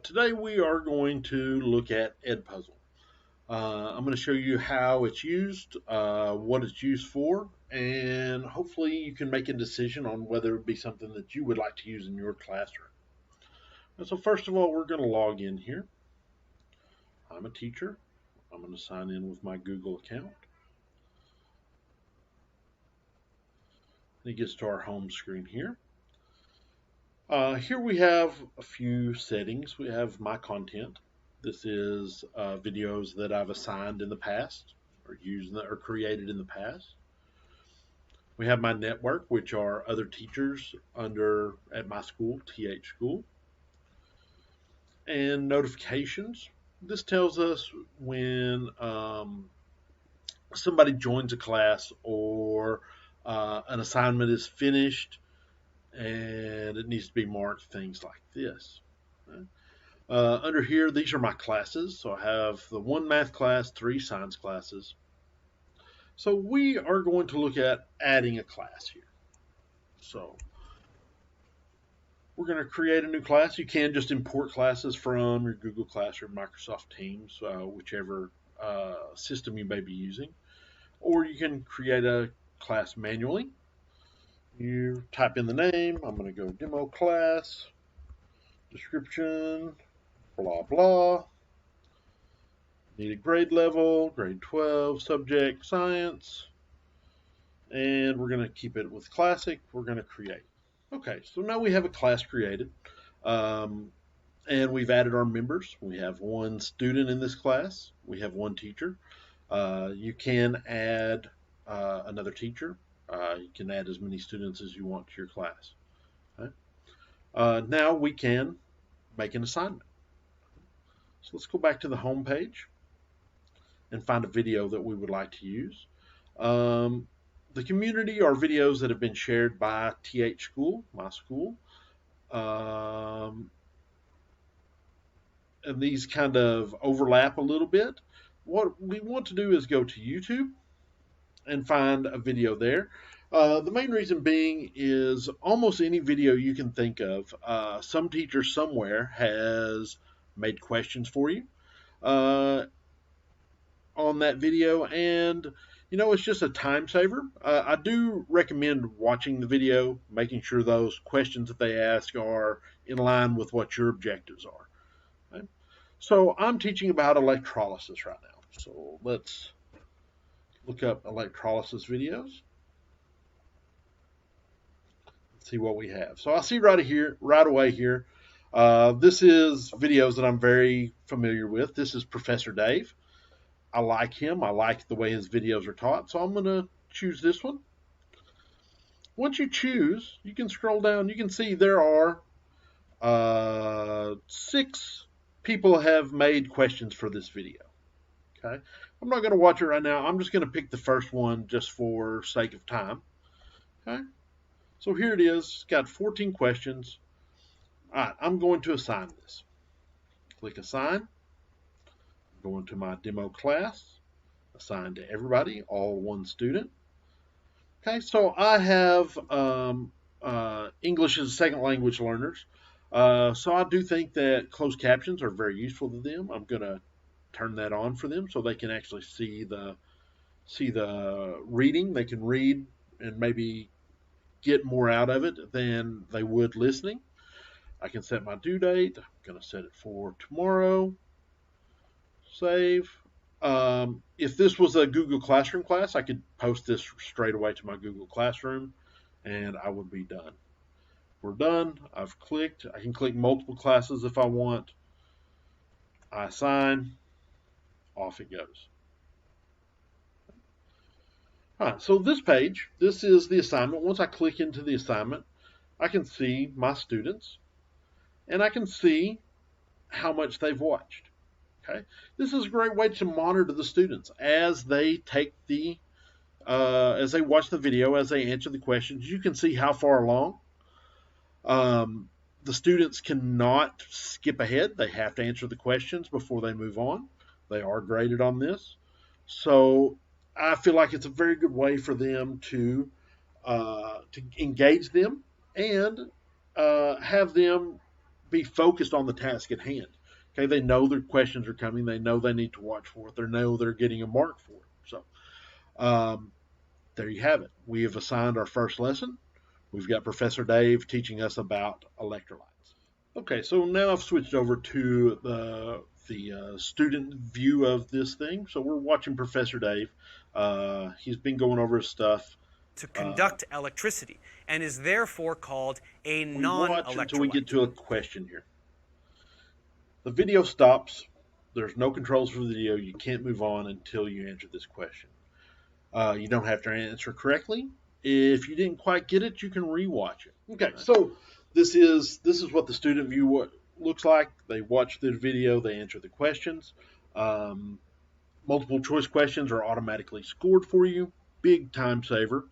Today we are going to look at EdPuzzle. I'm going to show you how it's used, what it's used for, and hopefully you can make a decision on whether it would be something that you would like to use in your classroom. And so first of all, we're going to log in here. I'm a teacher. I'm going to sign in with my Google account. It gets to our home screen here. Here we have a few settings. We have my content. This is videos that I've assigned in the past or used or created in the past. We have my network, which are other teachers at my school, TH School. And notifications. This tells us when somebody joins a class or an assignment is finished and it needs to be marked, things like this. Under here, these are my classes. So I have the 1 math class, 3 science classes. So we are going to look at adding a class here. So we're going to create a new class. You can just import classes from your Google Classroom, Microsoft Teams, whichever system you may be using. Or you can create a class manually. You type in the name. I'm going to go demo class, description, blah, blah. Needed grade level, grade 12, subject, science. And we're going to keep it with classic. We're going to create. Okay, so now we have a class created. And we've added our members. We have 1 student in this class. We have 1 teacher. You can add another teacher. You can add as many students as you want to your class. Okay? Now we can make an assignment. So let's go back to the home page and find a video that we would like to use. The community are videos that have been shared by TH School, my school. And these kind of overlap a little bit. What we want to do is go to YouTube and find a video there. The main reason being is almost any video you can think of, some teacher somewhere has made questions for you on that video, and it's just a time saver. I do recommend watching the video, making sure those questions that they ask are in line with what your objectives are. Okay? So I'm teaching about electrolysis right now. So let's look up electrolysis videos. Let's see what we have. So I see right away here. This is videos that I'm very familiar with. This is Professor Dave. I like him. I like the way his videos are taught. So I'm going to choose this one. Once you choose, you can scroll down. You can see there are 6 people have made questions for this video. Okay. I'm not going to watch it right now. I'm just going to pick the first one just for sake of time. Okay. So here it is. It's got 14 questions. All right. I'm going to assign this. Click Assign. Go into my demo class. Assign to everybody, all 1 student. Okay. So I have English as a second language learners. So I do think that closed captions are very useful to them. I'm going to turn that on for them so they can actually see the reading. They can read and maybe get more out of it than they would listening. I can set my due date. I'm going to set it for tomorrow. Save. If this was a Google Classroom class, I could post this straight away to my Google Classroom and I would be done. We're done. I've clicked. I can click multiple classes if I want. I assign. Off it goes. All right, so this page, this is the assignment. Once I click into the assignment, I can see my students and I can see how much they've watched. Okay, this is a great way to monitor the students as they as they watch the video, as they answer the questions. You can see how far along. The students cannot skip ahead. They have to answer the questions before they move on. They are graded on this. So I feel like it's a very good way for them to engage them and have them be focused on the task at hand. Okay, they know their questions are coming. They know they need to watch for it. They know they're getting a mark for it. So um, there you have it. We have assigned our first lesson. We've got Professor Dave teaching us about electrolytes. Okay, so now I've switched over to the student view of this thing. So we're watching Professor Dave. He's been going over his stuff. To conduct electricity and is therefore called a We watch until we get non-electrolyte. to a question here. The video stops. There's no controls for the video. You can't move on until you answer this question. You don't have to answer correctly. If you didn't quite get it, you can rewatch it. Okay, so this is what the student view looks like. They watch the video, they answer the questions. Multiple choice questions are automatically scored for you. Big time saver.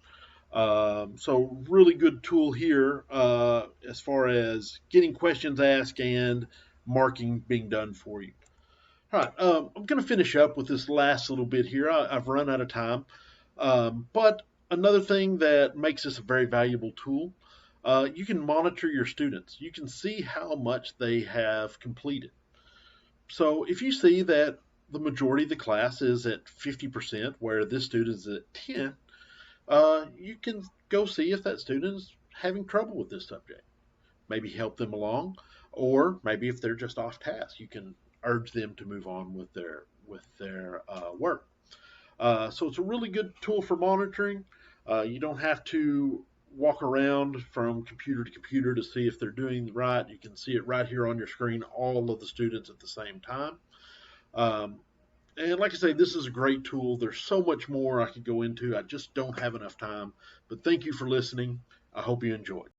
So really good tool here as far as getting questions asked and marking being done for you. All right, I'm going to finish up with this last little bit here. I've run out of time. But another thing that makes this a very valuable tool, you can monitor your students. You can see how much they have completed. So if you see that the majority of the class is at 50%, where this student is at 10, you can go see if that student is having trouble with this subject. Maybe help them along, or maybe if they're just off task, you can urge them to move on with their work. So it's a really good tool for monitoring. You don't have to walk around from computer to computer to see if they're doing right. You can see it right here on your screen, all of the students at the same time. And like I say, this is a great tool. There's so much more I could go into. I just don't have enough time. But thank you for listening. I hope you enjoyed.